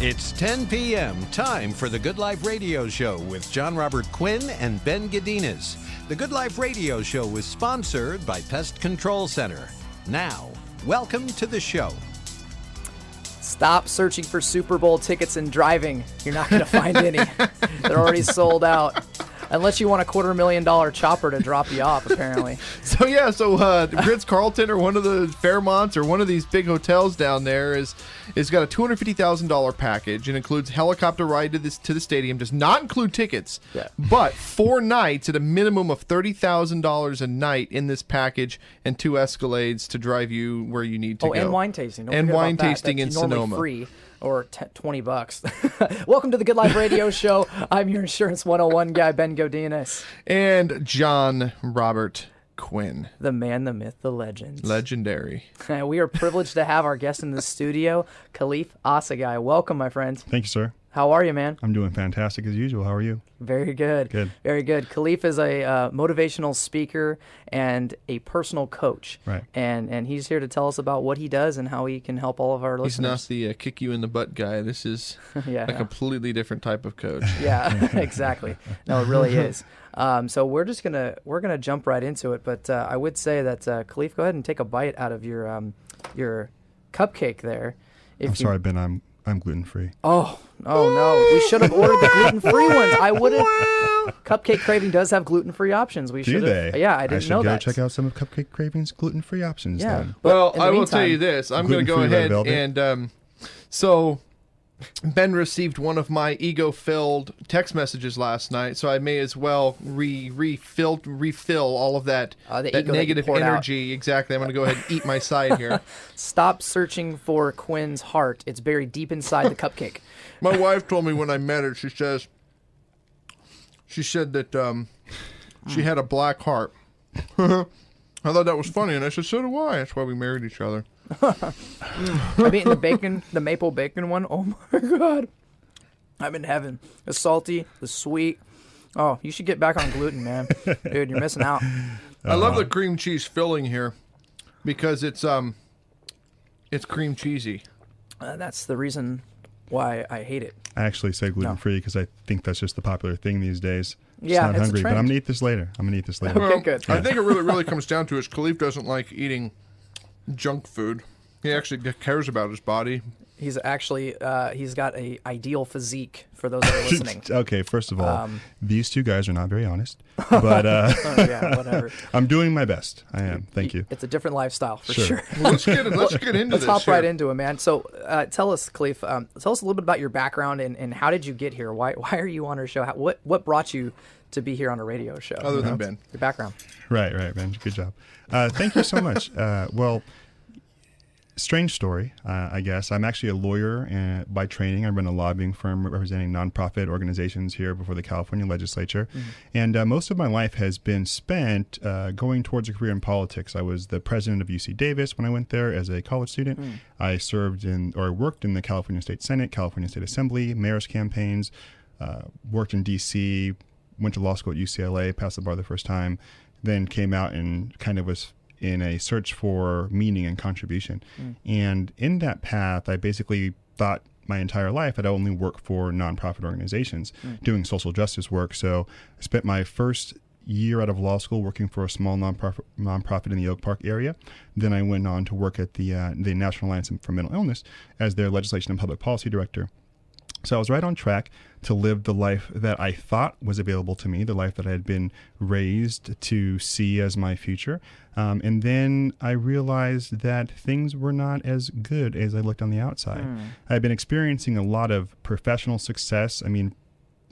It's 10 p.m. Time for the Good Life Radio Show with Jon Robert Quinn and Ben Godinez. The Good Life Radio Show is sponsored by Pest Control Center. Now, welcome to the show. Stop searching for Super Bowl tickets and driving. You're not going to find any. They're already sold out. Unless you want a $250,000 chopper to drop you off, apparently. So the Ritz-Carlton or one of the Fairmonts or one of these big hotels down there is got a $250,000 package and includes helicopter ride to the stadium. Does not include tickets, but 4 nights at a minimum of $30,000 a night in this package, and 2 Escalades to drive you where you need to go. And wine tasting. And wine tasting in Sonoma. Sonoma. Free. Or $20. Welcome to the Good Life Radio Show. I'm your Insurance 101 guy, Ben Godinez. And Jon Robert Quinn. The man, the myth, the legend. Legendary. We are privileged to have our guest in the studio, Caliph Assagai. Welcome, my friend. Thank you, sir. How are you, man? I'm doing fantastic as usual. How are you? Very good. Good. Very good. Caliph is a motivational speaker and a personal coach. Right. And he's here to tell us about what he does and how he can help all of our listeners. He's not the kick you in the butt guy. This is a completely different type of coach. Yeah, exactly. No, it really is. So we're gonna jump right into it. But I would say that Caliph, go ahead and take a bite out of your cupcake there. I'm sorry, Ben. I'm gluten-free. Oh no! We should have ordered the gluten-free ones. I would have. Cupcake Craving does have gluten-free options. We should. Do they? Yeah, I didn't know that. I should go check out some of Cupcake Craving's gluten-free options. Yeah. Then. Well, I will tell you this. I'm going to go ahead and so Ben received one of my ego-filled text messages last night, so I may as well refill all of that negative energy. Exactly. I'm going to go ahead and eat my side here. Stop searching for Quinn's heart. It's buried deep inside the cupcake. My wife told me when I met her, she said that she had a black heart. I thought that was funny, and I said, so do I. That's why we married each other. I've eaten the maple bacon one. Oh my God. I'm in heaven. The salty, the sweet. Oh, you should get back on gluten, man. Dude, you're missing out. I love the cream cheese filling here because it's cream cheesy. That's the reason why I hate it. I actually say gluten-free because I think that's just the popular thing these days. Yeah, it's hungry, but I'm going to eat this later. Okay, good. I think it really comes down to is Caliph doesn't like eating junk food. He actually cares about his body. He's actually he's got a ideal physique for those that are listening. Okay, first of all, these two guys are not very honest, but yeah, whatever. I'm doing my best. I am. Thank you. It's a different lifestyle for sure. Well, let's get into let's this. Hop right into it, man. So, tell us, Caliph, tell us a little bit about your background and how did you get here? Why are you on our show? What brought you to be here on a radio show? Other than Ben, your background. Right, Ben. Good job. Thank you so much. Well. Strange story, I guess. I'm actually a lawyer by training. I run a lobbying firm representing nonprofit organizations here before the California legislature. Mm-hmm. And most of my life has been spent going towards a career in politics. I was the president of UC Davis when I went there as a college student. I worked in the California State Senate, California State Assembly, mayor's campaigns, worked in D.C., went to law school at UCLA, passed the bar the first time, then came out and kind of was in a search for meaning and contribution. And in that path, I basically thought my entire life I'd only work for nonprofit organizations doing social justice work. So I spent my first year out of law school working for a small nonprofit in the Oak Park area. Then I went on to work at the National Alliance for Mental Illness as their legislation and public policy director. So I was right on track to live the life that I thought was available to me, the life that I had been raised to see as my future. And then I realized that things were not as good as I looked on the outside. I've been experiencing a lot of professional success. I mean,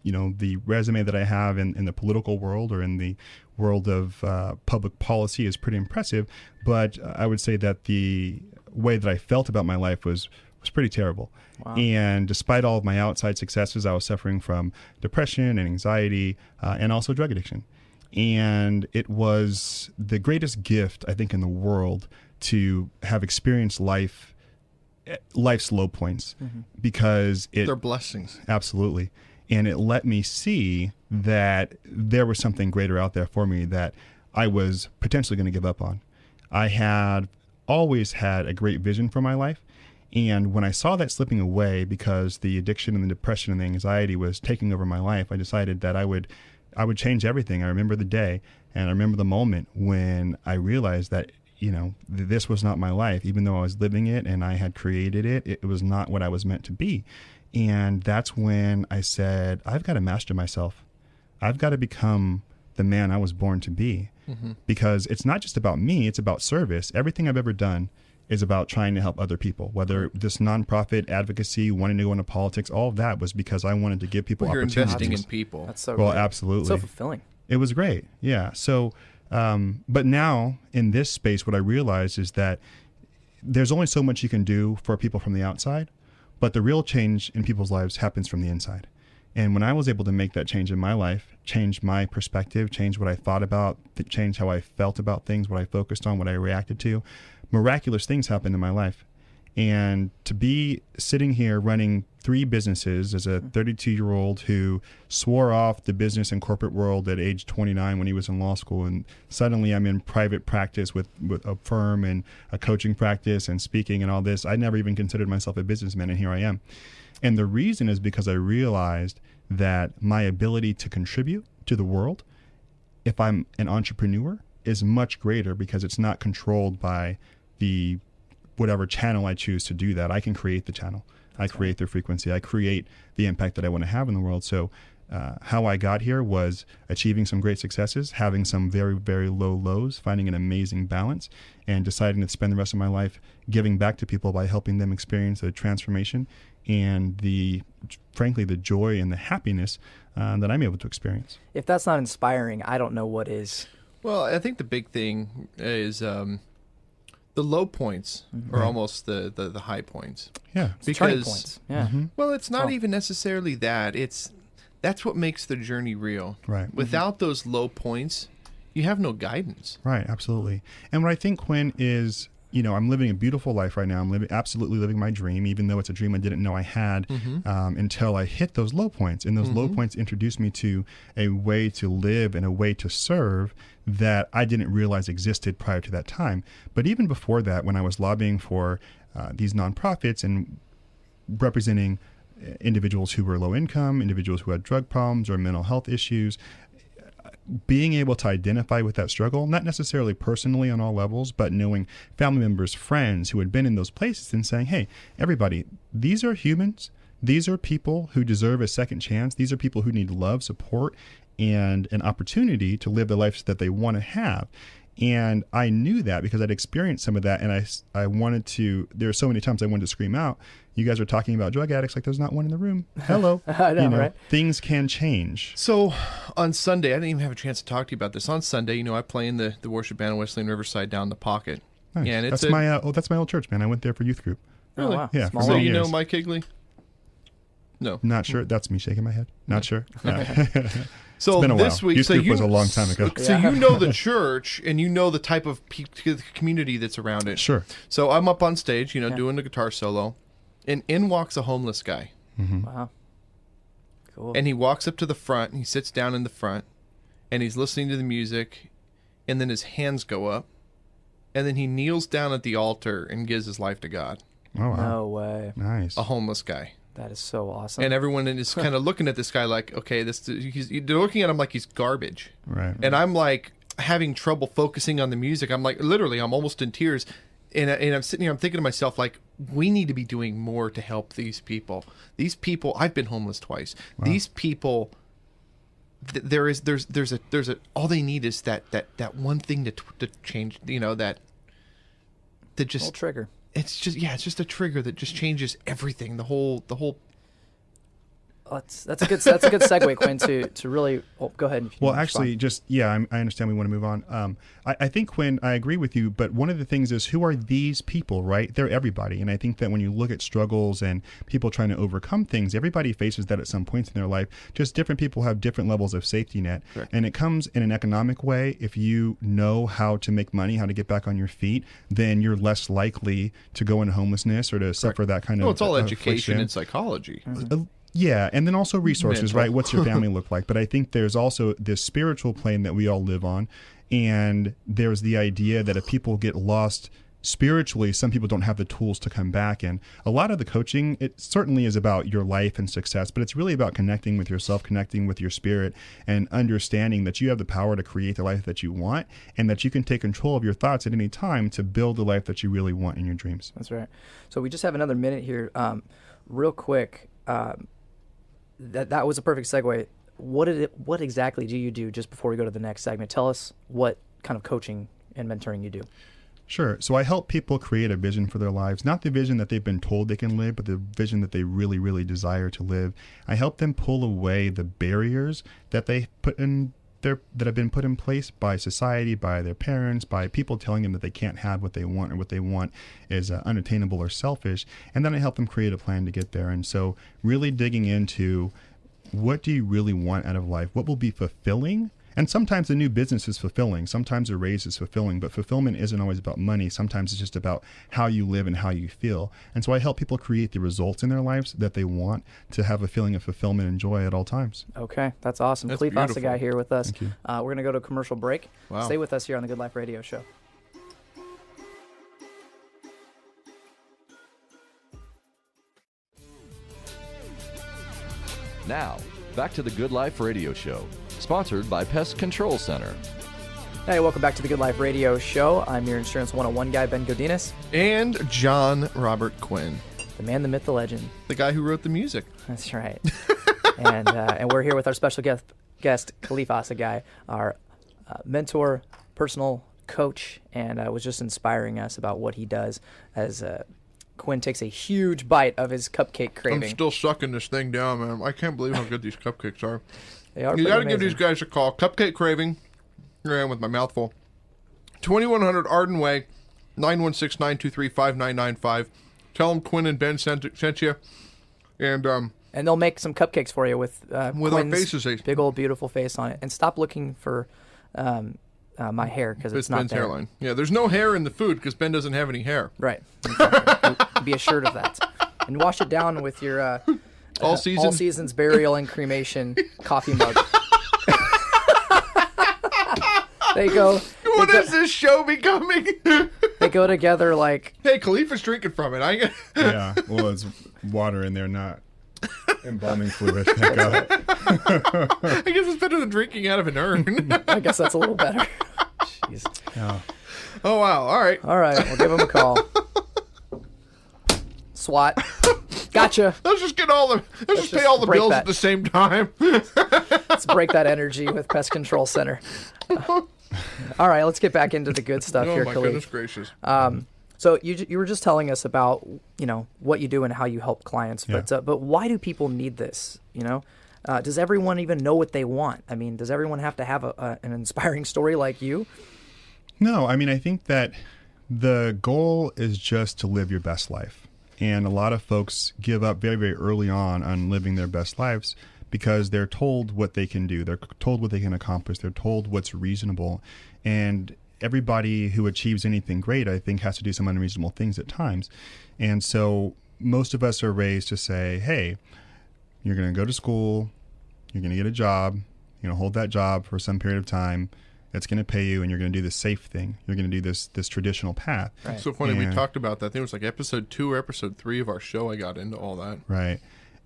the resume that I have in the political world or in the world of public policy is pretty impressive. But I would say that the way that I felt about my life was pretty terrible. Wow. And despite all of my outside successes, I was suffering from depression and anxiety and also drug addiction. And it was the greatest gift, I think, in the world to have experienced life's low points because they're blessings. Absolutely. And it let me see that there was something greater out there for me that I was potentially going to give up on. I had always had a great vision for my life. And when I saw that slipping away because the addiction and the depression and the anxiety was taking over my life, I decided that I would change everything. I remember the day and I remember the moment when I realized that, this was not my life. Even though I was living it and I had created it, it was not what I was meant to be. And that's when I said, I've got to master myself. I've got to become the man I was born to be. Because it's not just about me, it's about service. Everything I've ever done is about trying to help other people, whether this nonprofit advocacy, wanting to go into politics, all of that was because I wanted to give people opportunities. You're investing in people. That's so well, great. absolutely. So fulfilling. It was great. Yeah. So, but now in this space, what I realized is that there's only so much you can do for people from the outside, but the real change in people's lives happens from the inside. And when I was able to make that change in my life, change my perspective, change what I thought about, change how I felt about things, what I focused on, what I reacted to, miraculous things happened in my life. And to be sitting here running 3 businesses as a 32-year-old who swore off the business and corporate world at age 29 when he was in law school, and suddenly I'm in private practice with a firm and a coaching practice and speaking and all this. I never even considered myself a businessman, and here I am. And the reason is because I realized that my ability to contribute to the world, if I'm an entrepreneur, is much greater because it's not controlled by the whatever channel I choose to do that. I can create the channel. I create the frequency. I create the impact that I want to have in the world. So how I got here was achieving some great successes, having some very, very low lows, finding an amazing balance, and deciding to spend the rest of my life giving back to people by helping them experience a transformation and frankly, the joy and the happiness that I'm able to experience. If that's not inspiring, I don't know what is. Well, I think the big thing is the low points are almost the high points. Yeah. It's turning points. Yeah. Well, it's not even necessarily that. That's what makes the journey real. Right. Without those low points, you have no guidance. Right, absolutely. And what I think, Quinn, is, I'm living a beautiful life right now. I'm absolutely living my dream, even though it's a dream I didn't know I had until I hit those low points. And those low points introduced me to a way to live and a way to serve that I didn't realize existed prior to that time. But even before that, when I was lobbying for these nonprofits and representing individuals who were low income, individuals who had drug problems or mental health issues, being able to identify with that struggle, not necessarily personally on all levels, but knowing family members, friends who had been in those places and saying, hey, everybody, these are humans. These are people who deserve a second chance. These are people who need love, support, and an opportunity to live the lives that they want to have. And I knew that because I'd experienced some of that, and I wanted to, there are so many times I wanted to scream out, you guys are talking about drug addicts like there's not one in the room. Hello. I know, right? Things can change. So on Sunday, I didn't even have a chance to talk to you about this. On Sunday, I play in the worship band in Wesleyan Riverside down in the Pocket. Nice. And that's my old church, man. I went there for youth group. Really? Oh, wow. Yeah. Small So for world. you know years. Mike Higley? No. Not sure. That's me shaking my head. Not sure. So It's been a this while. week, Youth group was a long time ago. So you know the church, and you know the type of community that's around it. Sure. So I'm up on stage, doing the guitar solo, and in walks a homeless guy. Wow. Cool. And he walks up to the front, and he sits down in the front, and he's listening to the music, and then his hands go up, and then he kneels down at the altar and gives his life to God. Oh, wow. No way. Nice. A homeless guy. That is so awesome. And everyone is kind of looking at this guy like, okay, they're looking at him like he's garbage. Right. And I'm like having trouble focusing on the music. I'm like, literally, I'm almost in tears. And I'm sitting here, I'm thinking to myself, like, we need to be doing more to help these people. These people, I've been homeless twice. Wow. These people, there's all they need is that one thing to change, that just Little trigger. It's just a trigger that just changes everything. The whole. That's a good segue, Quinn, to really. Oh, go ahead. If you Well, want to actually, respond. I understand we want to move on. I think, Quinn, I agree with you, but one of the things is, who are these people, right? They're everybody. And I think that when you look at struggles and people trying to overcome things, everybody faces that at some points in their life. Just different people have different levels of safety net. Correct. And it comes in an economic way. If you know how to make money, how to get back on your feet, then you're less likely to go into homelessness or to suffer that kind of It's all education affliction. and psychology. Yeah, and then also resources, Mental. right? What's your family look like? But I think there's also this spiritual plane that we all live on, and there's the idea that if people get lost spiritually, some people don't have the tools to come back. And a lot of the coaching, it certainly is about your life and success, but it's really about connecting with yourself, connecting with your spirit, and understanding that you have the power to create the life that you want, and that you can take control of your thoughts at any time to build the life that you really want in your dreams. That's right. So we just have another minute here. Real quick, that was a perfect segue. What exactly do you do just before we go to the next segment? Tell us what kind of coaching and mentoring you do. Sure. So I help people create a vision for their lives, not the vision that they've been told they can live, but the vision that they really, really desire to live. I help them pull away the barriers that they put in that have been put in place by society, by their parents, by people telling them that they can't have what they want, or what they want is unattainable or selfish. And then I help them create a plan to get there. And so really digging into, what do you really want out of life? What will be fulfilling? And sometimes a new business is fulfilling. Sometimes a raise is fulfilling, but fulfillment isn't always about money. Sometimes it's just about how you live and how you feel. And so I help people create the results in their lives that they want to have a feeling of fulfillment and joy at all times. Okay, that's awesome. That's Caliph beautiful. Assagai here with us. Thank you. We're going to go to a commercial break. Wow. Stay with us here on the Good Life Radio Show. Now, back to the Good Life Radio Show, sponsored by Pest Control Center. Hey, welcome back to the Good Life Radio Show. I'm your Insurance 101 guy, Ben Godinez, And Jon Robert Quinn, the man, the myth, the legend. the guy who wrote the music. That's right. and we're here with our special guest Caliph Assagai, our mentor, personal coach, and was just inspiring us about what he does as Quinn takes a huge bite of his cupcake craving. I'm still sucking this thing down, man. I can't believe how good these cupcakes are. They are You pretty got to give amazing. these guys a call. Cupcake Craving. Here I am with my mouth full. 2100 Arden Way, 916-923-5995. Tell them Quinn and Ben sent you. And And they'll make some cupcakes for you with our Quinn's faces. big old beautiful face on it. And stop looking for my hair because it's not Ben's there. hairline. Yeah, there's no hair in the food because Ben doesn't have any hair. Right. Exactly. Be assured of that. And wash it down with your All season. All Seasons Burial and Cremation coffee mug. They go. What is this show becoming? They go together like. Hey, Caliph is drinking from it. Yeah, well, it's water in there, not embalming fluid. Thank God. I guess it's better than drinking out of an urn. I guess that's a little better. Jeez. Yeah. Oh, wow. All right. All right, we'll give him a call. SWAT. Gotcha. Let's just get all the. Let's just pay just all the break bills that. at the same time. Let's break that energy with Pest Control Center. All right, let's get back into the good stuff Oh here, my Caliph. goodness gracious. So you were just telling us about what you do and how you help clients, Yeah. but why do people need this? Does everyone even know what they want? I mean, does everyone have to have an inspiring story like you? No, I mean, I think that the goal is just to live your best life. And a lot of folks give up very, very early on living their best lives because they're told what they can do. They're told what they can accomplish. They're told what's reasonable. And everybody who achieves anything great, I think, has to do some unreasonable things at times. And so most of us are raised to say, hey, you're going to go to school, you're going to get a job, you're going to hold that job for some period of time, it's going to pay you, and you're going to do the safe thing. You're going to do this traditional path. Right. So funny, we And- talked about that. I think it was like episode 2 or episode 3 of our show. I got into all that. Right.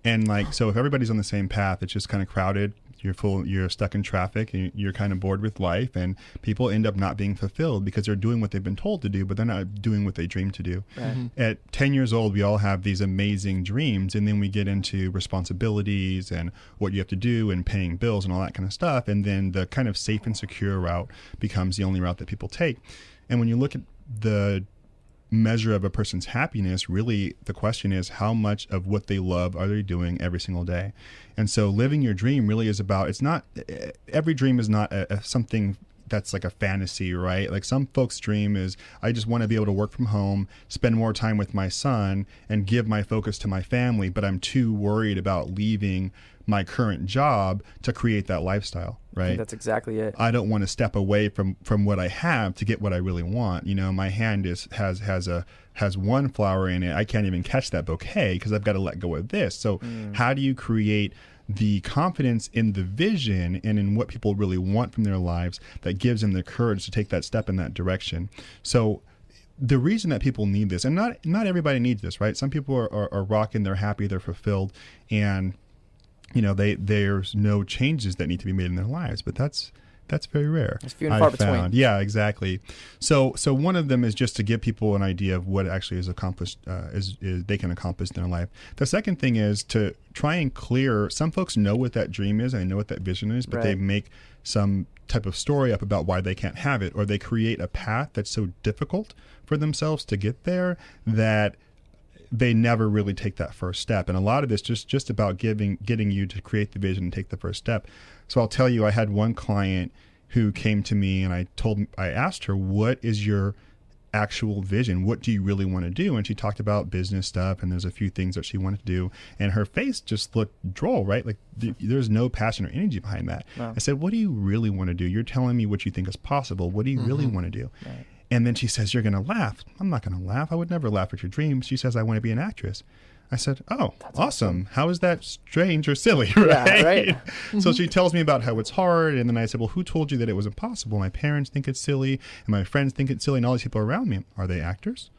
And so if everybody's on the same path, it's just kind of crowded. You're stuck in traffic, and you're kind of bored with life, and people end up not being fulfilled because they're doing what they've been told to do, but they're not doing what they dream to do. Right. At 10 years old, we all have these amazing dreams, and then we get into responsibilities and what you have to do and paying bills and all that kind of stuff. And then the kind of safe and secure route becomes the only route that people take. And when you look at the measure of a person's happiness, really the question is, how much of what they love are they doing every single day? And so living your dream really is about, it's not, every dream is not something that's like a fantasy, right? Like some folks' dream is, I just want to be able to work from home, spend more time with my son, and give my focus to my family, but I'm too worried about leaving my current job to create that lifestyle, I right? think that's exactly it. I don't want to step away from what I have to get what I really want. My hand has one flower in it. I can't even catch that bouquet because I've got to let go of this. So how do you create the confidence in the vision and in what people really want from their lives that gives them the courage to take that step in that direction? So the reason that people need this, and not everybody needs this, right? Some people are rocking, they're happy, they're fulfilled, and there's no changes that need to be made in their lives, but that's very rare. It's few and far between. Yeah, exactly. So one of them is just to give people an idea of what actually is accomplished, is they can accomplish in their life. The second thing is to try and clear. Some folks know what that dream is and they know what that vision is, but they make some type of story up about why they can't have it, or they create a path that's so difficult for themselves to get there that they never really take that first step. And a lot of it's just about getting you to create the vision and take the first step. So I'll tell you, I had one client who came to me and I asked her, what is your actual vision? What do you really want to do? And she talked about business stuff, and there's a few things that she wanted to do, and her face just looked droll, right? Like there's no passion or energy behind that. Wow. I said, what do you really want to do? You're telling me what you think is possible. What do you really want to do? Right. And then she says, you're going to laugh. I'm not going to laugh. I would never laugh at your dreams. She says, I want to be an actress. I said, oh, that's awesome. How is that strange or silly? Right? Yeah, right. So she tells me about how it's hard. And then I said, well, who told you that it was impossible? My parents think it's silly, and my friends think it's silly, and all these people around me. Are they actors?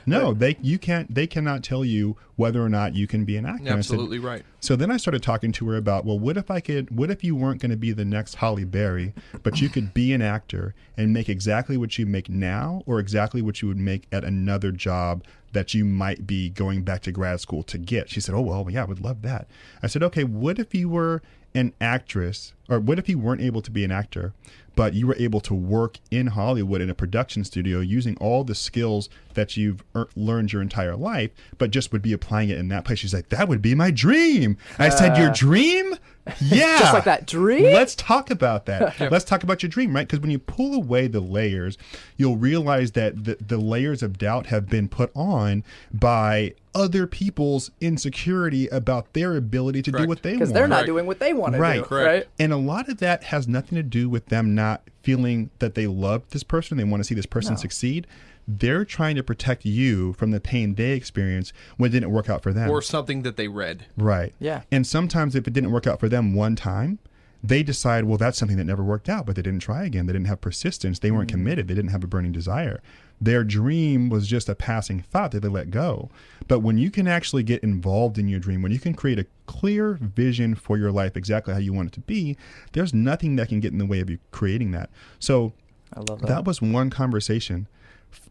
No, they cannot tell you whether or not you can be an actor. Absolutely right. So then I started talking to her about, well, what if you weren't going to be the next Halle Berry, but you could be an actor and make exactly what you make now, or exactly what you would make at another job that you might be going back to grad school to get? She said, oh, well, yeah, I would love that. I said, okay, what if you were an actress, or what if you weren't able to be an actor, but you were able to work in Hollywood in a production studio using all the skills that you've learned your entire life, but just would be applying it in that place? She's like, that would be my dream. I said, your dream? Yeah. Just like that dream? Let's talk about that. Let's talk about your dream, right? Because when you pull away the layers, you'll realize that the layers of doubt have been put on by other people's insecurity about their ability to do what they want. Because they're not doing what they want to do. Right. And a lot of that has nothing to do with them not feeling that they love this person, they want to see this person succeed. They're trying to protect you from the pain they experience when it didn't work out for them. Or something that they read. Right. Yeah. And sometimes if it didn't work out for them one time, they decide, well, that's something that never worked out, but they didn't try again. They didn't have persistence. They weren't committed. They didn't have a burning desire. Their dream was just a passing thought that they let go. But when you can actually get involved in your dream, when you can create a clear vision for your life, exactly how you want it to be, there's nothing that can get in the way of you creating that. So I love that. That was one conversation.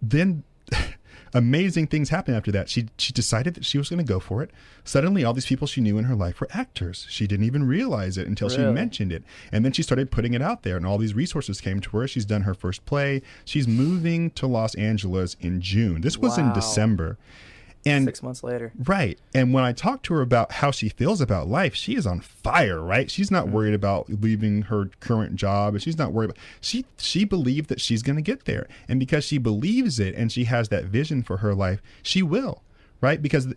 Then amazing things happened after that. She decided that she was going to go for it. Suddenly, all these people she knew in her life were actors. She didn't even realize it until she mentioned it. And then she started putting it out there, and all these resources came to her. She's done her first play. She's moving to Los Angeles in June. This was in December. And 6 months later. Right. And when I talked to her about how she feels about life, she is on fire, right? She's not worried about leaving her current job. And she's not worried about, she believed that she's going to get there. And because she believes it and she has that vision for her life, she will, right? Because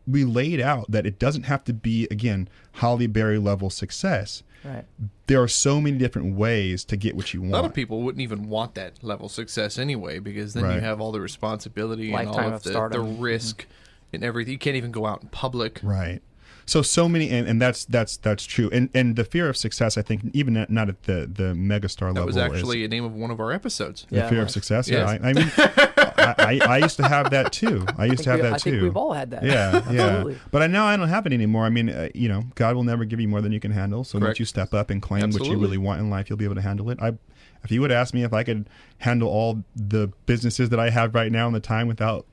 we laid out that it doesn't have to be, again, Halle Berry level success. Right. There are so many different ways to get what you want. A lot of people wouldn't even want that level of success anyway, because then you have all the responsibility and all of the risk and everything. You can't even go out in public. Right. So many, and that's true. And the fear of success, I think, even not at the megastar level. That was actually a name of one of our episodes. The fear of success. Yes. Yeah. I mean, I used to have that too. I think we've all had that. Yeah, yeah. But now I don't have it anymore. I mean, God will never give you more than you can handle. So once you step up and claim what you really want in life, you'll be able to handle it. If you would ask me if I could handle all the businesses that I have right now in the time without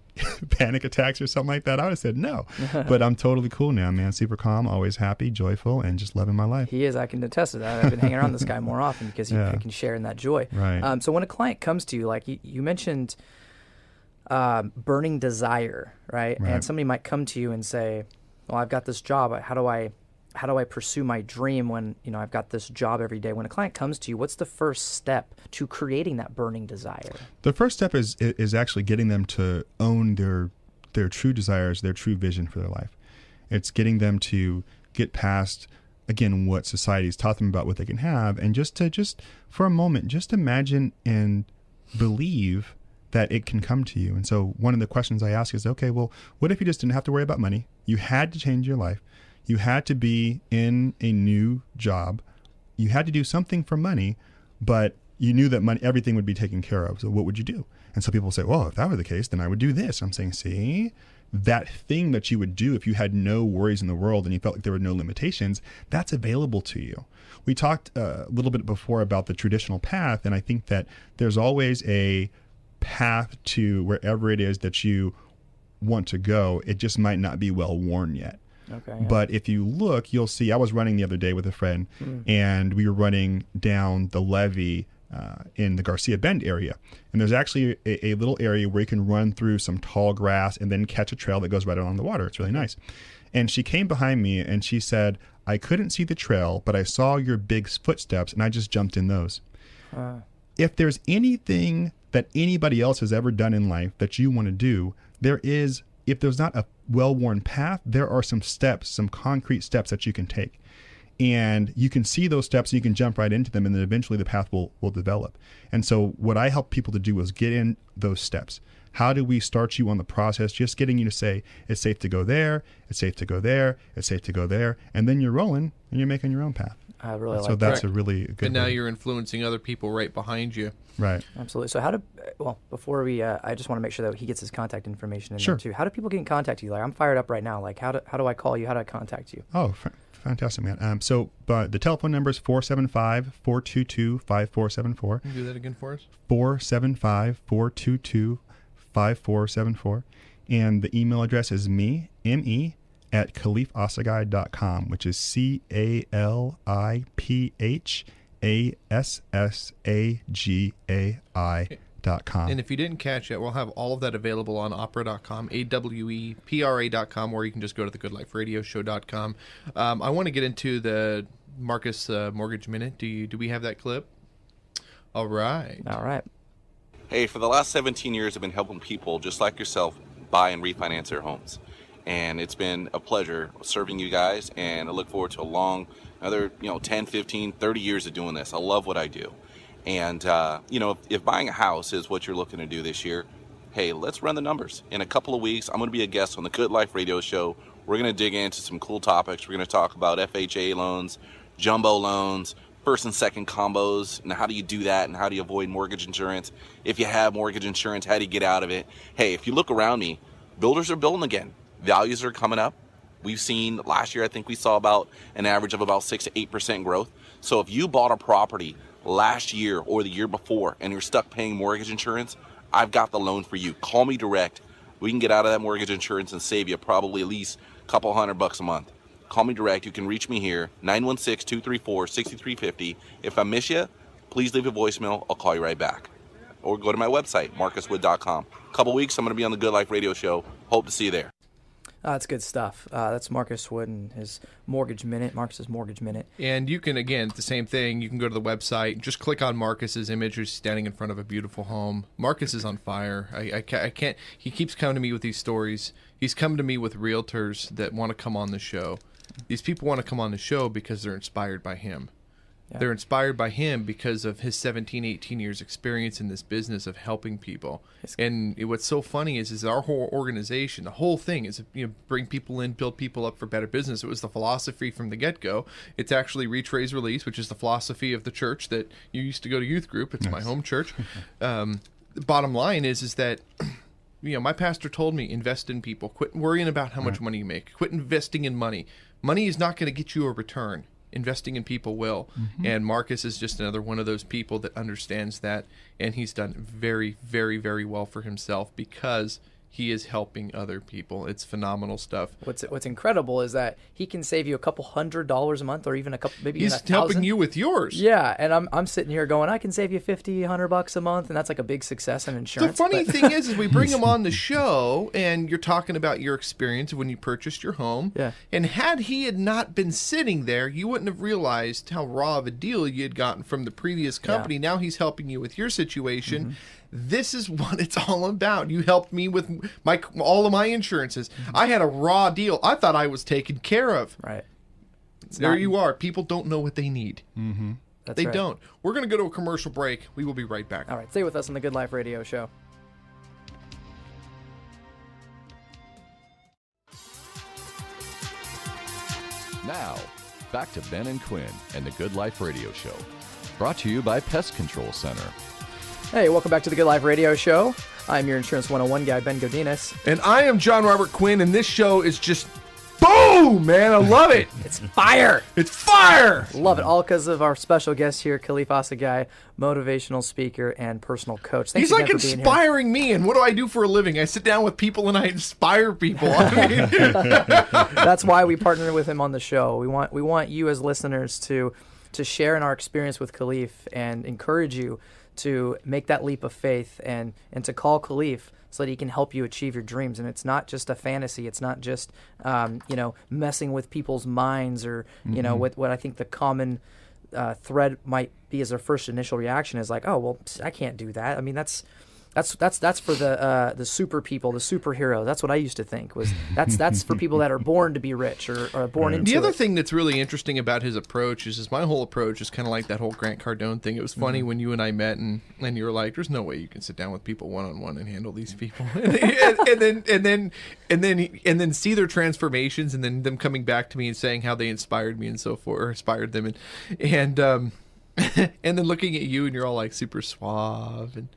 panic attacks or something like that, I would have said no. But I'm totally cool now, man. Super calm, always happy, joyful, and just loving my life. He is. I can attest to that. I've been hanging around this guy more often because he can share in that joy. Right. So when a client comes to you, like you mentioned burning desire, right? And somebody might come to you and say, well, I've got this job. How do I pursue my dream when I've got this job every day? When a client comes to you, what's the first step to creating that burning desire? The first step is actually getting them to own their true desires, their true vision for their life. It's getting them to get past, again, what society's taught them about what they can have, and just for a moment, just imagine and believe that it can come to you. And so one of the questions I ask is, okay, well, what if you just didn't have to worry about money? You had to change your life. You had to be in a new job. You had to do something for money, but you knew that money, everything would be taken care of. So what would you do? And so people say, well, if that were the case, then I would do this. I'm saying, see, that thing that you would do if you had no worries in the world and you felt like there were no limitations, that's available to you. We talked a little bit before about the traditional path, and I think that there's always a path to wherever it is that you want to go. It just might not be well worn yet. Okay. But if you look, you'll see, I was running the other day with a friend, and we were running down the levee in the Garcia Bend area. And there's actually a little area where you can run through some tall grass and then catch a trail that goes right along the water. It's really nice. And she came behind me and she said, I couldn't see the trail, but I saw your big footsteps and I just jumped in those. If there's anything that anybody else has ever done in life that you want to do, if there's not a well-worn path, there are some steps, some concrete steps that you can take. And you can see those steps and you can jump right into them, and then eventually the path will develop. And so what I help people to do is get in those steps. How do we start you on the process? Just getting you to say, it's safe to go there, it's safe to go there, it's safe to go there. And then you're rolling and you're making your own path. I really like that. So that's a really good And now way. you're influencing other people right behind you. Right. Absolutely. So before we, I just want to make sure that he gets his contact information in Sure. there too. How do people get in contact with you? Like, I'm fired up right now. Like, how do I call you? How do I contact you? Oh, fantastic, man. But the telephone number is 475-422-5474. Can you do that again for us? 475-422-5474. And the email address is me, M-E, at CaliphaSagai.com, which is CaliphaSagai.com. And if you didn't catch it, we'll have all of that available on opera.com, AWEPRA.com, or you can just go to thegoodliferadioshow.com. I want to get into the Marcus Mortgage Minute. Do we have that clip? All right. All right. Hey, for the last 17 years, I've been helping people just like yourself buy and refinance their homes. And it's been a pleasure serving you guys, and I look forward to another 10, 15, 30 years of doing this. I love what I do. And, if buying a house is what you're looking to do this year, hey, let's run the numbers. In a couple of weeks, I'm going to be a guest on the Good Life Radio Show. We're going to dig into some cool topics. We're going to talk about FHA loans, jumbo loans, first and second combos, and how do you do that, and how do you avoid mortgage insurance? If you have mortgage insurance, how do you get out of it? Hey, if you look around me, builders are building again. Values are coming up. We've seen last year, I think we saw about an average of about 6 to 8% growth. So if you bought a property last year or the year before and you're stuck paying mortgage insurance, I've got the loan for you. Call me direct. We can get out of that mortgage insurance and save you probably at least a couple $100 a month. Call me direct. You can reach me here, 916-234-6350. If I miss you, please leave a voicemail. I'll call you right back. Or go to my website, marcuswood.com. A couple weeks, I'm going to be on the Good Life Radio Show. Hope to see you there. That's good stuff. That's Marcus Wood and his Mortgage Minute, Marcus's Mortgage Minute. And you can, again, the same thing. You can go to the website, just click on Marcus's image. He's standing in front of a beautiful home. Marcus is on fire. I can't. He keeps coming to me with these stories. He's come to me with realtors that want to come on the show. These people want to come on the show because they're inspired by him. Yeah. They're inspired by him because of his 17, 18 years experience in this business of helping people. And what's so funny is our whole organization, the whole thing is, bring people in, build people up for better business. It was the philosophy from the get-go. It's actually Reach, Raise, Release, which is the philosophy of the church that you used to go to youth group. It's my home church. The bottom line is that, my pastor told me, invest in people. Quit worrying about how much money you make. Quit investing in money. Money is not going to get you a return. Investing in people will. Mm-hmm. And Marcus is just another one of those people that understands that, and he's done very, very, very well for himself because he is helping other people. It's phenomenal stuff. What's incredible is that he can save you a couple $100 a month, or even a couple, maybe he's even $1,000. Helping you with yours. Yeah, and I'm sitting here going, I can save you $50-$100 a month, and that's like a big success in insurance. The funny thing is we bring him on the show, and you're talking about your experience when you purchased your home. Yeah. And had he had not been sitting there, you wouldn't have realized how raw of a deal you had gotten from the previous company. Yeah. Now he's helping you with your situation. Mm-hmm. This is what it's all about. You helped me with all of my insurances. Mm-hmm. I had a raw deal. I thought I was taken care of. Right. There you are. People don't know what they need. Mm-hmm. They don't. We're going to go to a commercial break. We will be right back. All right. Stay with us on the Good Life Radio Show. Now, back to Ben and Quinn and the Good Life Radio Show. Brought to you by Pest Control Center. Hey, welcome back to the Good Life Radio Show. I'm your Insurance 101 guy, Ben Godinez. And I am Jon Robert Quinn, and this show is just boom, man. I love it. It's fire. It's fire. Love it. All because of our special guest here, Caliph Assagai, motivational speaker and personal coach. Thanks He's again like for being inspiring me, and what do I do for a living? I sit down with people and I inspire people. I mean, That's why we partner with him on the show. We want you as listeners to share in our experience with Caliph and encourage you to make that leap of faith and to call Caliph so that he can help you achieve your dreams. And it's not just a fantasy. It's not just messing with people's minds or what I think the common thread might be as their first initial reaction is like, oh well, I can't do that. I mean that's for the super people, the superheroes. That's what I used to think was that's for people that are born to be rich or born into it. the other thing that's really interesting about his approach is my whole approach is kind of like that whole Grant Cardone thing. It was funny when you and I met and you were like, "There's no way you can sit down with people one-on-one and handle these people," and then see their transformations and then them coming back to me and saying how they inspired me and so forth, or inspired them and then looking at you and you're all like super suave and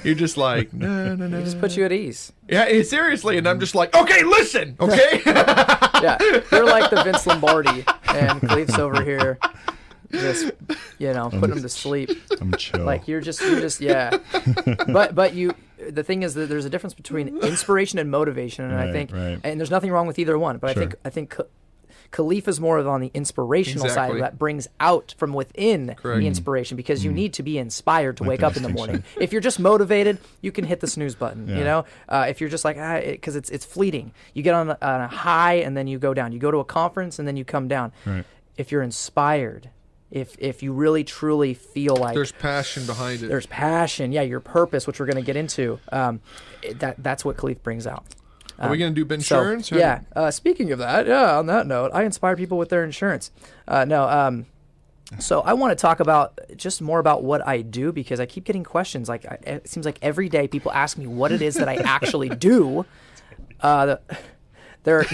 you're just like no. It just puts you at ease. Yeah, seriously, and I'm just like, okay, listen, okay. Yeah, you're like the Vince Lombardi, and Caliph's over here, just putting him to sleep. I'm chill. Like you're just yeah. But you, the thing is that there's a difference between inspiration and motivation, and I think, and there's nothing wrong with either one. But Sure. I think Caliph is more on the inspirational side Exactly. that brings out from within Correct. the inspiration, because you need to be inspired to wake up in the morning. If you're just motivated, you can hit the snooze button. Yeah. If you're just like because it's fleeting. You get on a high and then you go down. You go to a conference and then you come down. Right. If you're inspired, if you really truly feel like There's passion behind it. there's passion, your purpose, which we're going to get into, that's what Caliph brings out. Are we going to do So, insurance? speaking of that, on that note, I inspire people with their insurance. So I want to talk about just more about what I do, because I keep getting questions. Like it seems like every day people ask me what it is that I actually do. They're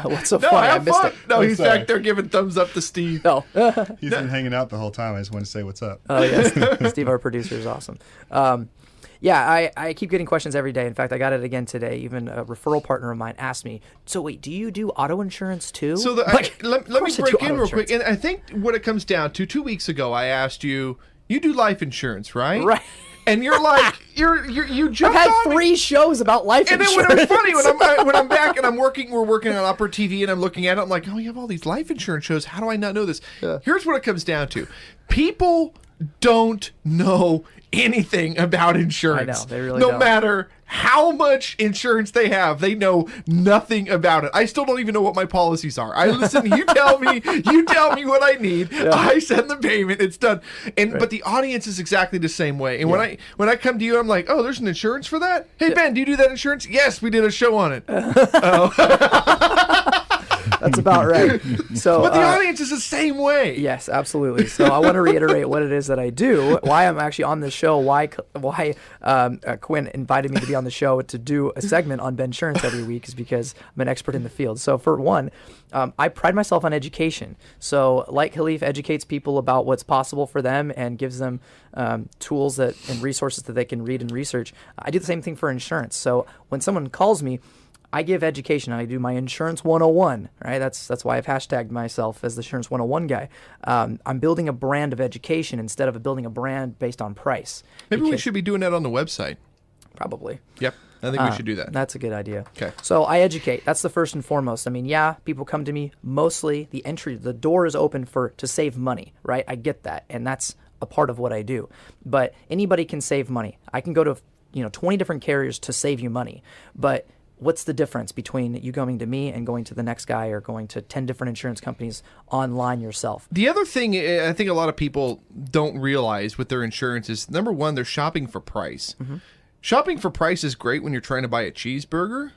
what's so funny? I missed it. No, he's sorry. back there giving thumbs up to Steve. Oh, He's been hanging out the whole time. I just want to say what's up. oh yes, Steve, our producer, is awesome. I keep getting questions every day. In fact, I got it again today. Even a referral partner of mine asked me, so wait, do you do auto insurance too? So let me break in real quick. And I think what it comes down to, 2 weeks ago, I asked you do life insurance, right? Right. And you're like, you I've jumped had on me. 3 shows about life And then insurance. when it was funny, when I'm back and we're working on Upper TV and I'm looking at it, I'm like, oh, you have all these life insurance shows. How do I not know this? Yeah. Here's what it comes down to. People don't know anything about insurance. I know, they really No don't. matter how much insurance they have, they know nothing about it. I still don't even know what my policies are. I listen, you tell me what I need. Yeah. I send the payment, it's done. But the audience is exactly the same way. And when I come to you, I'm like, oh, there's an insurance for that? Hey, Ben, do you do that insurance? Yes, we did a show on it. That's about right. So, But the audience is the same way. yes, absolutely. So I want to reiterate what it is that I do, why I'm actually on the show, why Quinn invited me to be on the show to do a segment on Ben Insurance every week is because I'm an expert in the field. So for one, I pride myself on education. So like Caliph educates people about what's possible for them and gives them tools and resources that they can read and research. I do the same thing for insurance. So when someone calls me, I give education. I do my Insurance 101, right? That's why I've hashtagged myself as the Insurance 101 guy. I'm building a brand of education instead of building a brand based on price. Maybe we should be doing that on the website. Probably. Yep. I think we should do that. That's a good idea. Okay. So I educate. That's the first and foremost. I mean, people come to me. Mostly the door is open to save money, right? I get that. And that's a part of what I do. But anybody can save money. I can go to 20 different carriers to save you money. But what's the difference between you going to me and going to the next guy or going to 10 different insurance companies online yourself? The other thing I think a lot of people don't realize with their insurance is, number one, they're shopping for price. Mm-hmm. Shopping for price is great when you're trying to buy a cheeseburger.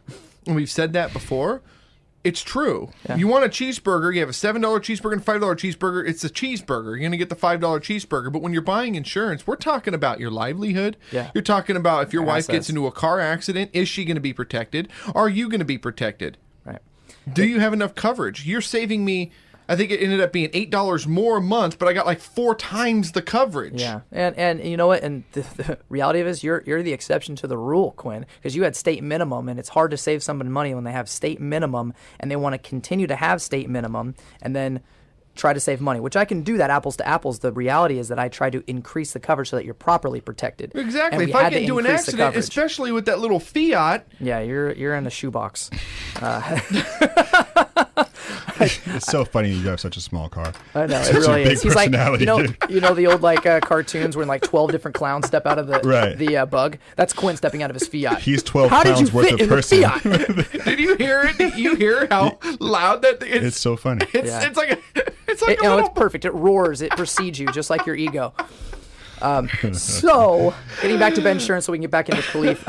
And we've said that before. It's true. Yeah. You want a cheeseburger, you have a $7 cheeseburger and a $5 cheeseburger. It's a cheeseburger. You're going to get the $5 cheeseburger. But when you're buying insurance, we're talking about your livelihood. Yeah. You're talking about if your wife assets. gets into a car accident, is she going to be protected? Are you going to be protected? Right. Do you have enough coverage? You're saving me I think it ended up being $8 more a month, but I got like 4 times the coverage. Yeah, and you know what? And the reality of it is, you're the exception to the rule, Quinn, because you had state minimum, and it's hard to save somebody money when they have state minimum and they want to continue to have state minimum and then try to save money, which I can do that apples to apples. The reality is that I try to increase the coverage so that you're properly protected. Exactly. If I get into an accident, especially with that little Fiat. Yeah, you're in a shoebox. It's so funny you have such a small car. I know, Such it really a big is. He's like, personality. you know the old cartoons when 12 different clowns step out of the bug? That's Quinn stepping out of his Fiat. He's 12 How pounds did you worth fit of in person. The Fiat? Did you hear it? Did you hear how loud that is? It's so funny. It's like a it's perfect. It roars. It precedes you just like your ego. So, getting back to Ben Insurance so we can get back into Caliph.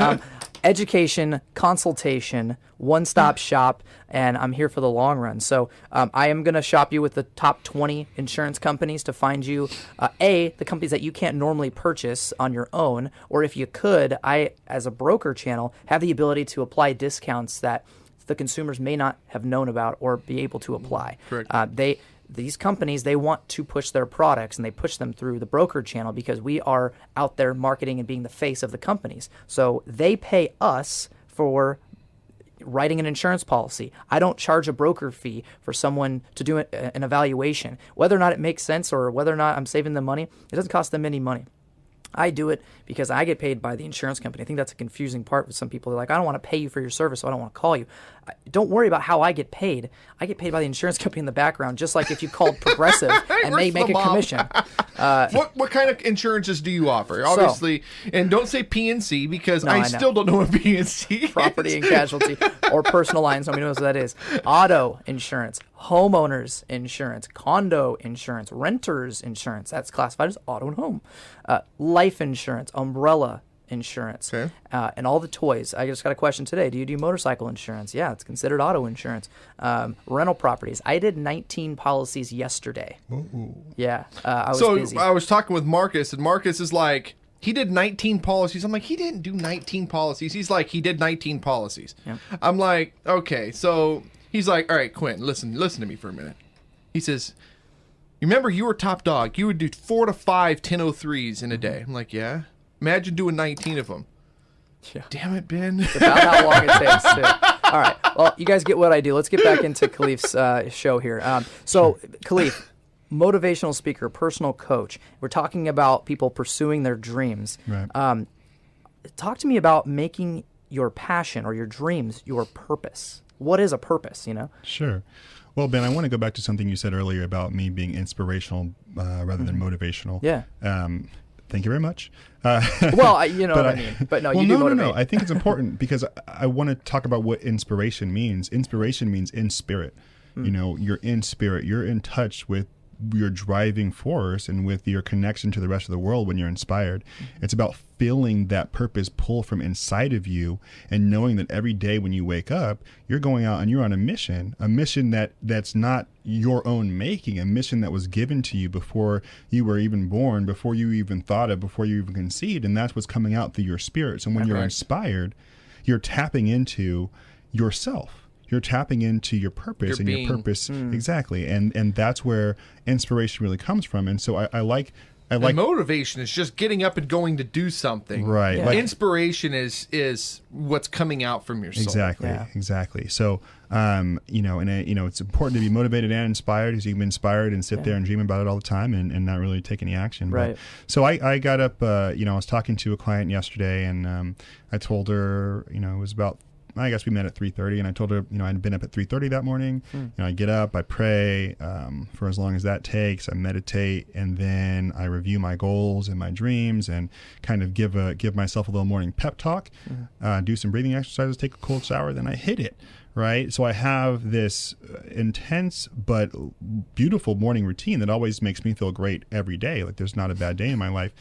Education, consultation, one-stop shop, and I'm here for the long run. So I am going to shop you with the top 20 insurance companies to find you, the companies that you can't normally purchase on your own, or if you could, I, as a broker channel, have the ability to apply discounts that the consumers may not have known about or be able to apply. Correct. These companies, they want to push their products, and they push them through the broker channel because we are out there marketing and being the face of the companies. So they pay us for writing an insurance policy. I don't charge a broker fee for someone to do an evaluation. Whether or not it makes sense or whether or not I'm saving them money, it doesn't cost them any money. I do it because I get paid by the insurance company. I think that's a confusing part with some people. They're like, I don't want to pay you for your service, so I don't want to call you. Don't worry about how I get paid. I get paid by the insurance company in the background, just like if you called Progressive and they make a commission. What kind of insurances do you offer? Obviously, and don't say P&C because I still don't know what P&C is. Property and casualty or personal lines. Nobody knows what that is. Auto insurance, homeowners insurance, condo insurance, renters insurance. That's classified as auto and home. Life insurance, umbrella insurance, okay. And all the toys. I just got a question today. Do you do motorcycle insurance? Yeah, it's considered auto insurance. Rental properties. I did 19 policies yesterday. Ooh. Yeah, I was busy. I was talking with Marcus, and Marcus is like, he did 19 policies. I'm like, he didn't do 19 policies. He's like, he did 19 policies. Yep. I'm like, okay. So he's like, all right, Quentin, listen to me for a minute. He says, you remember you were top dog. You would do 4 to 5 1003s in a day. I'm like, yeah. Imagine doing 19 of them. Yeah. Damn it, Ben. It's about how long it takes, too. All right. Well, you guys get what I do. Let's get back into Caliph's show here. Caliph, motivational speaker, personal coach. We're talking about people pursuing their dreams. Right. Talk to me about making your passion or your dreams your purpose. What is a purpose, Sure. Well, Ben, I want to go back to something you said earlier about me being inspirational rather than motivational. Yeah. Thank you very much. Well, you know what I mean. But no, you do motivate. No. I think it's important because I want to talk about what inspiration means. Inspiration means in spirit. You're in spirit. You're in touch with your driving force and with your connection to the rest of the world when you're inspired. It's about feeling that purpose pull from inside of you and knowing that every day when you wake up, you're going out and you're on a mission that's not your own making, a mission that was given to you before you were even born, before you even thought of, before you even conceived, and that's what's coming out through your spirit. So when you're inspired, you're tapping into yourself. You're tapping into your purpose your purpose. Exactly. And that's where inspiration really comes from. And so I like motivation is just getting up and going to do something. Right. Yeah. Inspiration is what's coming out from your soul. Exactly. So, it's important to be motivated and inspired because you can be inspired and sit there and dream about it all the time and not really take any action. Right. But, so I got up, I was talking to a client yesterday and I told her, it was about, I guess we met at 3:30, and I told her, I'd been up at 3:30 that morning. I get up, I pray for as long as that takes. I meditate, and then I review my goals and my dreams, and kind of give myself a little morning pep talk. Do some breathing exercises, take a cold shower, then I hit it. Right. So I have this intense but beautiful morning routine that always makes me feel great every day. Like there's not a bad day in my life.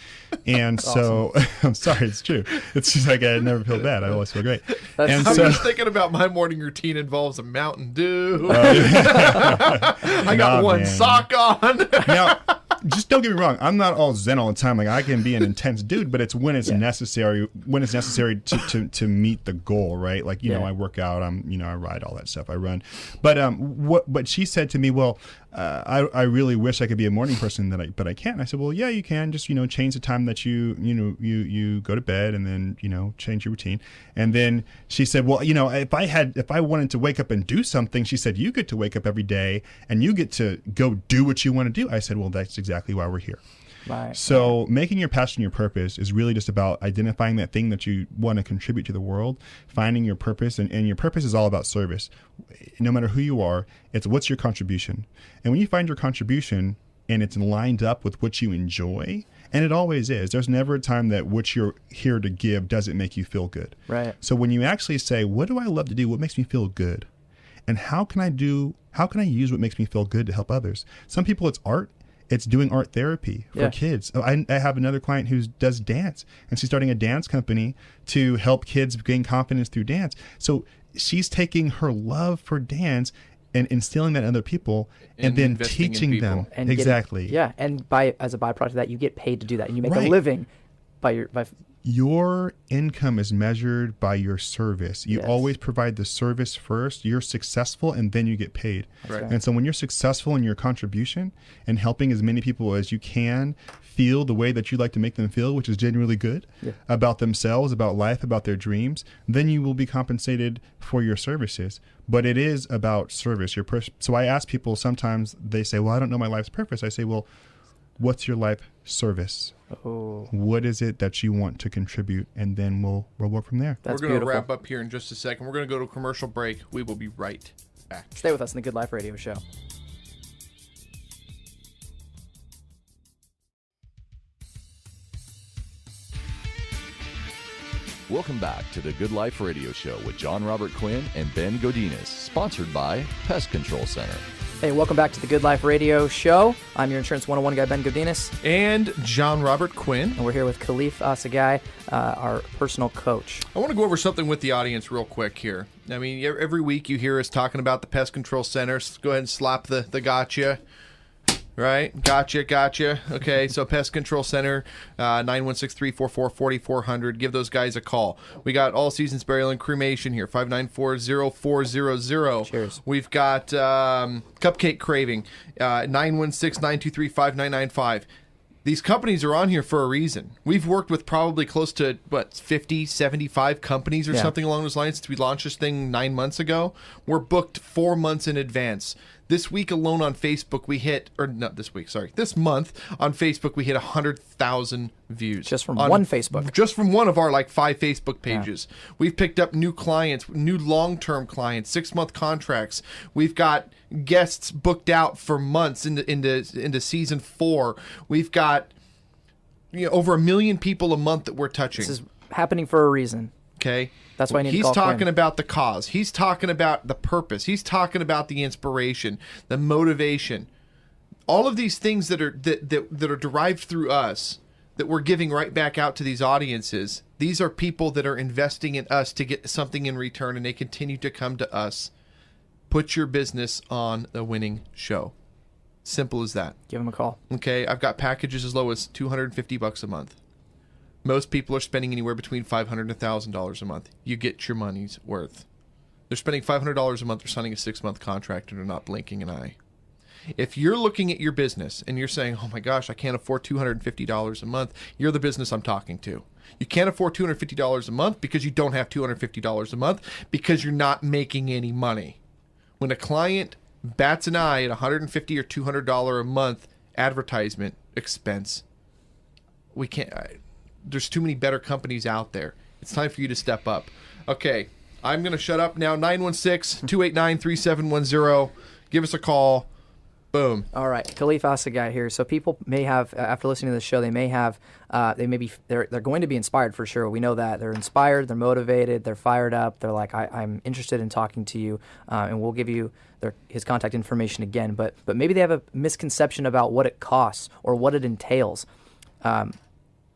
And so I'm sorry, it's true. It's just like I never feel bad. I always feel great. I'm just thinking about my morning routine involves a Mountain Dew. I got one sock on. Now, just don't get me wrong. I'm not all zen all the time. Like I can be an intense dude, but it's when it's necessary. When it's necessary to meet the goal, right? Like I work out. I ride all that stuff. I run. But what she said to me, well, I really wish I could be a morning person but I can't. And I said, well, yeah, you can just, change the time that you go to bed and then, change your routine. And then she said, well, if I wanted to wake up and do something, she said, you get to wake up every day and you get to go do what you want to do. I said, well, that's exactly why we're here. Right. So making your passion your purpose is really just about identifying that thing that you want to contribute to the world, finding your purpose, and your purpose is all about service. No matter who you are, it's what's your contribution. And when you find your contribution and it's lined up with what you enjoy, and it always is, there's never a time that what you're here to give doesn't make you feel good. Right. So when you actually say, what do I love to do? What makes me feel good? And how can I use what makes me feel good to help others? Some people it's art. It's doing art therapy for kids. I have another client who does dance, and she's starting a dance company to help kids gain confidence through dance. So she's taking her love for dance and instilling that in other people, and then teaching them. And exactly. And as a byproduct of that, you get paid to do that, and you make Right. a living by Your income is measured by your service. You Yes. always provide the service first. You're successful, and then you get paid. Right. And so when you're successful in your contribution and helping as many people as you can feel the way that you like to make them feel, which is genuinely good, about themselves, about life, about their dreams, then you will be compensated for your services. But it is about service. So I ask people, sometimes they say, well, I don't know my life's purpose. I say, well, what's your life service? Oh. What is it that you want to contribute? And then we'll work from there. That's We're going to beautiful. wrap up here in just a second. We're going to go to a commercial break. We will be right back. Stay with us in the Good Life Radio Show. Welcome back to the Good Life Radio Show with Jon Robert Quinn and Ben Godinez, sponsored by Pest Control Center. Hey, welcome back to the Good Life Radio Show. I'm your Insurance 101 guy, Ben Godinez, And Jon Robert Quinn. and we're here with Caliph Assagai, our personal coach. I want to go over something with the audience real quick here. I mean, every week you hear us talking about the Pest Control Center. Go ahead and slap the gotcha. Right? Gotcha. Okay, so Pest Control Center, 916-344-4400. Give those guys a call. We got All Seasons Burial and Cremation here, 594-0400. Cheers. We've got Cupcake Craving, 916-923-5995. These companies are on here for a reason. We've worked with probably close to, 50, 75 companies or something along those lines since we launched this thing 9 months ago. We're booked 4 months in advance. This week alone on Facebook, this month on Facebook, we hit 100,000 views. Just from one Facebook. Just from one of our 5 Facebook pages. Yeah. We've picked up new clients, new long-term clients, 6-month contracts. We've got guests booked out for months into season 4. We've got over 1 million people a month that we're touching. This is happening for a reason. Okay. That's why I need to He's call talking Quinn. about the cause. He's talking about the purpose. He's talking about the inspiration, the motivation. All of these things that are derived through us that we're giving right back out to these audiences. These are people that are investing in us to get something in return, and they continue to come to us. Put your business on the winning show. Simple as that. Give him a call. Okay, I've got packages as low as $250 a month. Most people are spending anywhere between $500 and $1,000 a month. You get your money's worth. They're spending $500 a month. They're signing a 6-month contract and they're not blinking an eye. If you're looking at your business and you're saying, oh my gosh, I can't afford $250 a month, you're the business I'm talking to. You can't afford $250 a month because you don't have $250 a month because you're not making any money. When a client bats an eye at $150 or $200 a month advertisement expense, we can't... There's too many better companies out there. It's time for you to step up. Okay, I'm going to shut up now. 916-289-3710. Give us a call. Boom. All right, Caliph Assagai here. So people may have, after listening to the show, they're going to be inspired for sure. We know that they're inspired, they're motivated, they're fired up. They're like, I'm interested in talking to you, and we'll give you his contact information again. But maybe they have a misconception about what it costs or what it entails.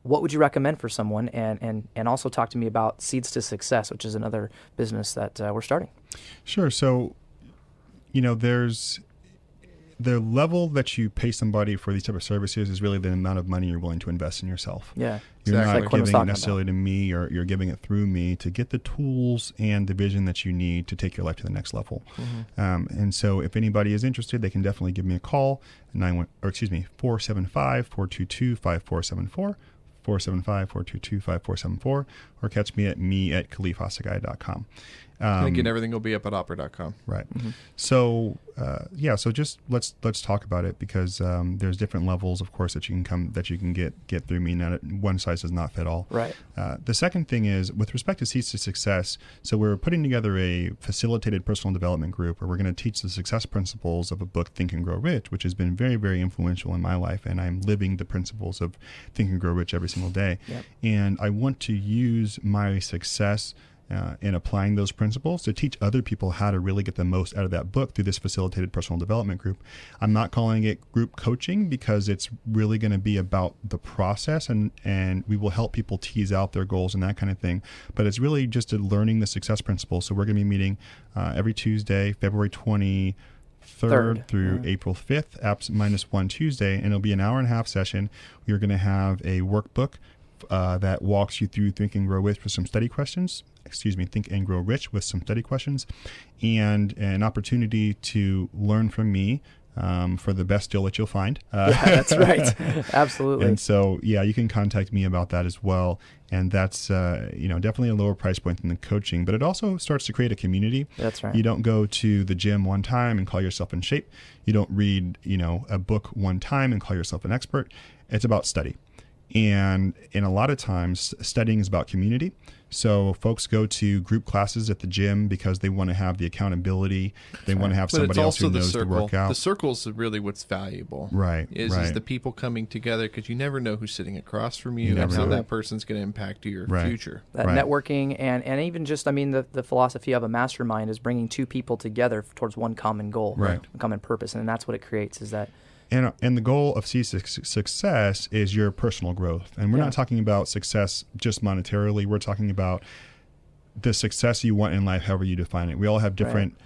What would you recommend for someone? And also talk to me about Seeds to Success, which is another business that we're starting. Sure. So, there's the level that you pay somebody for these type of services is really the amount of money you're willing to invest in yourself. Yeah. You're Exactly. not Like Quinn was giving it talking necessarily to me, or you're giving it through me to get the tools and the vision that you need to take your life to the next level. And so if anybody is interested, they can definitely give me a call, 475-422-5474, 475-422-5474, or catch me at caliph.assagai.com. And again, everything will be up at opera.com. Right. So, so just let's talk about it, because there's different levels, of course, that you can get through me. Not one size does not fit all. Right. The second thing is, with respect to Seeds to Success, so we're putting together a facilitated personal development group where we're going to teach the success principles of a book, Think and Grow Rich, which has been very, very influential in my life, and I'm living the principles of Think and Grow Rich every single day. Yep. And I want to use my success in applying those principles to teach other people how to really get the most out of that book through this facilitated personal development group. I'm not calling it group coaching, because it's really going to be about the process, and we will help people tease out their goals and that kind of thing. But it's really just learning the success principles. So we're going to be meeting every Tuesday, February 23rd through April 5th, apps -1 Tuesday, and it'll be an hour and a half session. We're going to have a workbook that walks you through Think and Grow Rich with some study questions. Think and Grow Rich with some study questions, and an opportunity to learn from me for the best deal that you'll find. That's right. Absolutely. And so, you can contact me about that as well. And that's, definitely a lower price point than the coaching, but it also starts to create a community. That's right. You don't go to the gym one time and call yourself in shape. You don't read, a book one time and call yourself an expert. It's about study. And a lot of times, studying is about community. So folks go to group classes at the gym because they want to have the accountability. They want to have somebody else who knows the workout. The circle's really what's valuable. Right. Is the people coming together, because you never know who's sitting across from you, never and how know. that person's going to impact your future. That networking and even just, the philosophy of a mastermind is bringing two people together towards one common goal, one common purpose, and that's what it creates. Is that. And the goal of success is your personal growth. And we're not talking about success just monetarily. We're talking about the success you want in life, however you define it. We all have different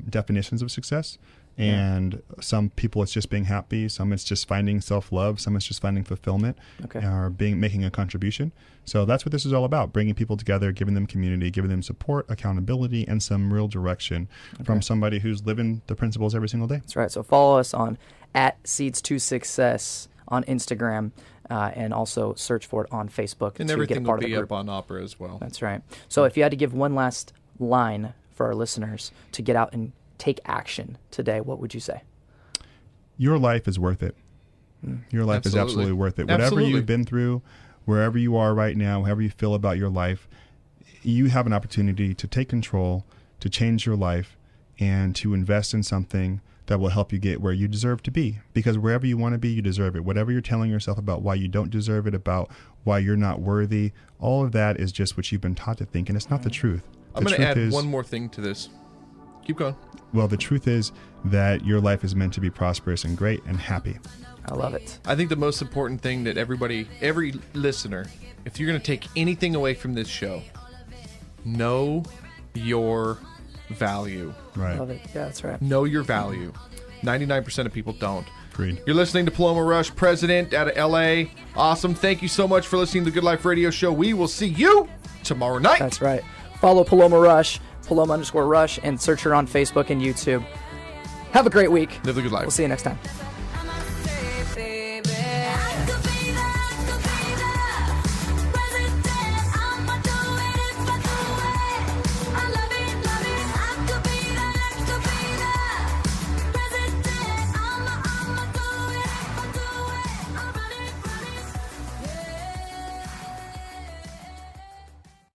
definitions of success. And some people, it's just being happy. Some it's just finding self-love. Some it's just finding fulfillment or making a contribution. So that's what this is all about, bringing people together, giving them community, giving them support, accountability, and some real direction from somebody who's living the principles every single day. That's right. So follow us on @Seeds2Success on Instagram, and also search for it on Facebook. And everything will be up on Opera as well. That's right. So if you had to give one last line for our listeners to get out and take action today, what would you say? Your life is worth it. Your life is absolutely worth it. Whatever you've been through, wherever you are right now, however you feel about your life, you have an opportunity to take control, to change your life, and to invest in something that will help you get where you deserve to be. Because wherever you want to be, you deserve it. Whatever you're telling yourself about why you don't deserve it, about why you're not worthy, all of that is just what you've been taught to think, and it's not the truth. I'm going to add one more thing to this. Keep going. Well, the truth is that your life is meant to be prosperous and great and happy. I love it. I think the most important thing that every listener, if you're going to take anything away from this show, know your value. Right. Love it. Yeah, that's right. Know your value. 99% of people don't. Agreed. You're listening to Paloma Rush, president out of LA. Awesome. Thank you so much for listening to the Good Life Radio Show. We will see you tomorrow night. That's right. Follow Paloma Rush, Paloma_Rush, and search her on Facebook and YouTube. Have a great week. Live the good life. We'll see you next time.